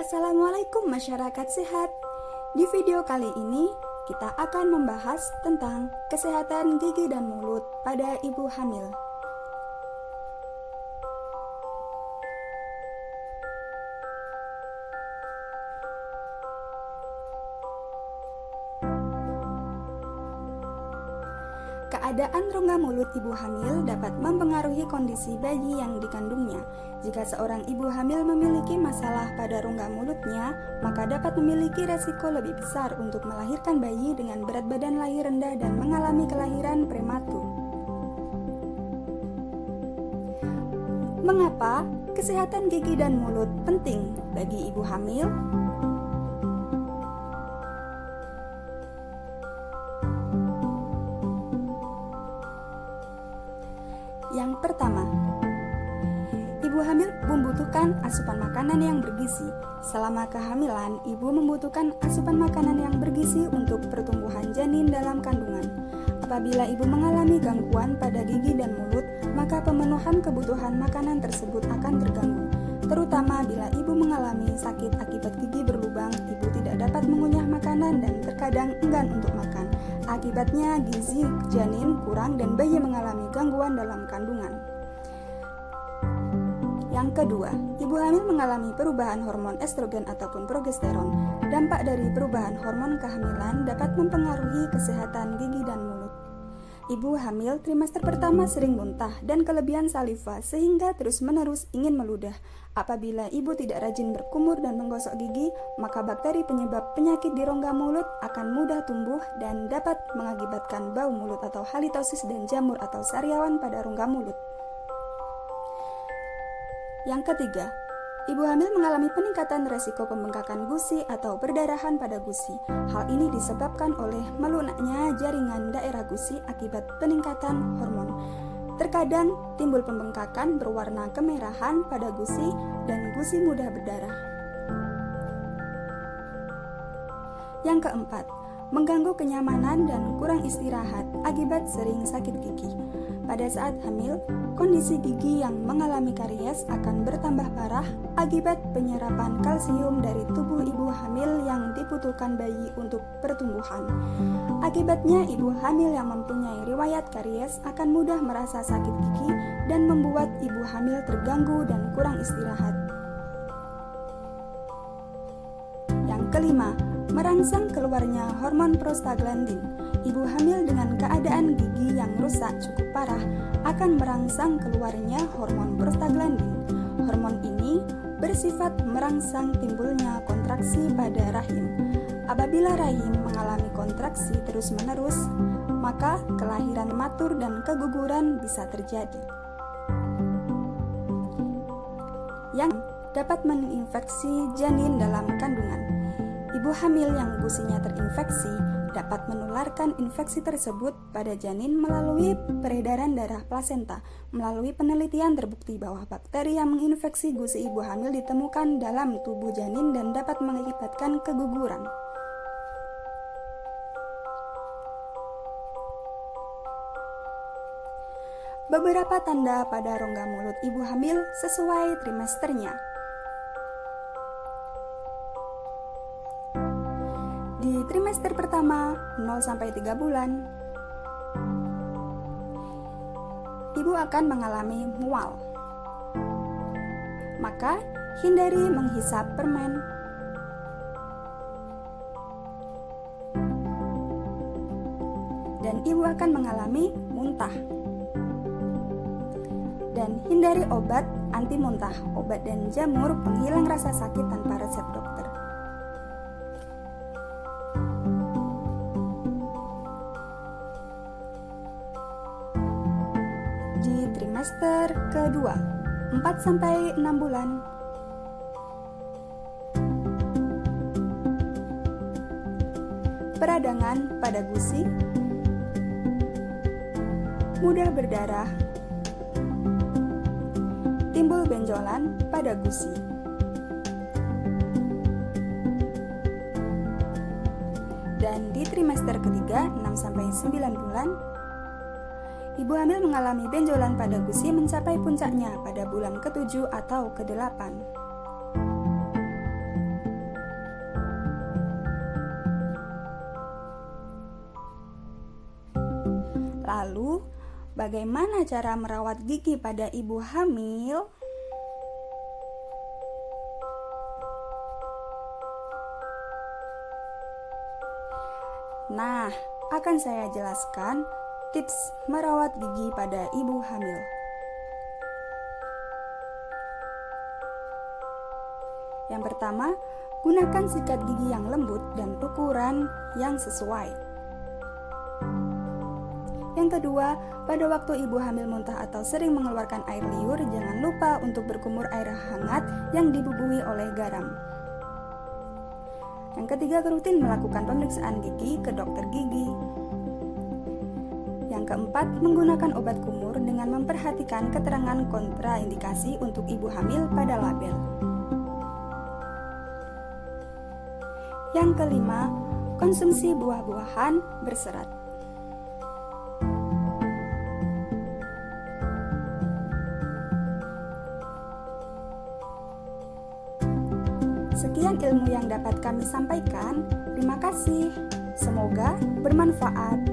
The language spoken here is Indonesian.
Assalamualaikum masyarakat sehat. Di video kali ini kita akan membahas tentang kesehatan gigi dan mulut pada ibu hamil. Keadaan rongga mulut ibu hamil dapat mempengaruhi kondisi bayi yang dikandungnya. Jika seorang ibu hamil memiliki masalah pada rongga mulutnya, maka dapat memiliki resiko lebih besar untuk melahirkan bayi dengan berat badan lahir rendah dan mengalami kelahiran prematur. Mengapa kesehatan gigi dan mulut penting bagi ibu hamil? Yang pertama, ibu hamil membutuhkan asupan makanan yang bergizi. Selama kehamilan, ibu membutuhkan asupan makanan yang bergizi untuk pertumbuhan janin dalam kandungan. Apabila ibu mengalami gangguan pada gigi dan mulut, maka pemenuhan kebutuhan makanan tersebut akan terganggu. Terutama bila ibu mengalami sakit akibat gigi berlubang, ibu tidak dapat mengunyah makanan dan terkadang enggan untuk makan. Akibatnya gizi janin kurang dan bayi mengalami gangguan dalam kandungan. Yang kedua, ibu hamil mengalami perubahan hormon estrogen ataupun progesteron. Dampak dari perubahan hormon kehamilan dapat mempengaruhi kesehatan gigi dan mulut. Ibu hamil trimester pertama sering muntah dan kelebihan saliva sehingga terus-menerus ingin meludah. Apabila ibu tidak rajin berkumur dan menggosok gigi, maka bakteri penyebab penyakit di rongga mulut akan mudah tumbuh dan dapat mengakibatkan bau mulut atau halitosis dan jamur atau sariawan pada rongga mulut. Yang ketiga, ibu hamil mengalami peningkatan resiko pembengkakan gusi atau perdarahan pada gusi. Hal ini disebabkan oleh melunaknya jaringan daerah gusi akibat peningkatan hormon. Terkadang timbul pembengkakan berwarna kemerahan pada gusi dan gusi mudah berdarah. Yang keempat, mengganggu kenyamanan dan kurang istirahat akibat sering sakit gigi. Pada saat hamil, kondisi gigi yang mengalami karies akan bertambah parah akibat penyerapan kalsium dari tubuh ibu hamil yang dibutuhkan bayi untuk pertumbuhan. Akibatnya, ibu hamil yang mempunyai riwayat karies akan mudah merasa sakit gigi dan membuat ibu hamil terganggu dan kurang istirahat. Yang kelima, merangsang keluarnya hormon prostaglandin. Ibu hamil dengan keadaan gigi yang rusak cukup parah akan merangsang keluarnya hormon prostaglandin. Hormon ini bersifat merangsang timbulnya kontraksi pada rahim. Apabila rahim mengalami kontraksi terus-menerus, maka kelahiran prematur dan keguguran bisa terjadi. Yang dapat menginfeksi janin dalam kandungan. Ibu hamil yang gusinya terinfeksi dapat menularkan infeksi tersebut pada janin melalui peredaran darah plasenta. Melalui penelitian terbukti bahwa bakteri yang menginfeksi gusi ibu hamil ditemukan dalam tubuh janin dan dapat mengakibatkan keguguran. Beberapa tanda pada rongga mulut ibu hamil sesuai trimesternya. Di trimester pertama 0-3 bulan, ibu akan mengalami mual. Maka hindari menghisap permen. Dan ibu akan mengalami muntah. Dan hindari obat anti muntah, obat dan jamur penghilang rasa sakit tanpa resep dokter. Di trimester kedua 4-6 bulan, peradangan pada gusi, mudah berdarah, timbul benjolan pada gusi. Dan di trimester ketiga 6-9 bulan, ibu hamil mengalami benjolan pada gusi mencapai puncaknya pada bulan ke-7 atau ke-8. bagaimana cara merawat gigi pada ibu hamil? Nah, akan saya jelaskan tips merawat gigi pada ibu hamil. Yang pertama, gunakan sikat gigi yang lembut dan ukuran yang sesuai. Yang kedua, pada waktu ibu hamil muntah atau sering mengeluarkan air liur, jangan lupa untuk berkumur air hangat yang dibubuhi oleh garam. Yang ketiga, rutin melakukan pemeriksaan gigi ke dokter gigi. Yang keempat, menggunakan obat kumur dengan memperhatikan keterangan kontraindikasi untuk ibu hamil pada label. Yang kelima, konsumsi buah-buahan berserat. Sekian ilmu yang dapat kami sampaikan. Terima kasih. Semoga bermanfaat.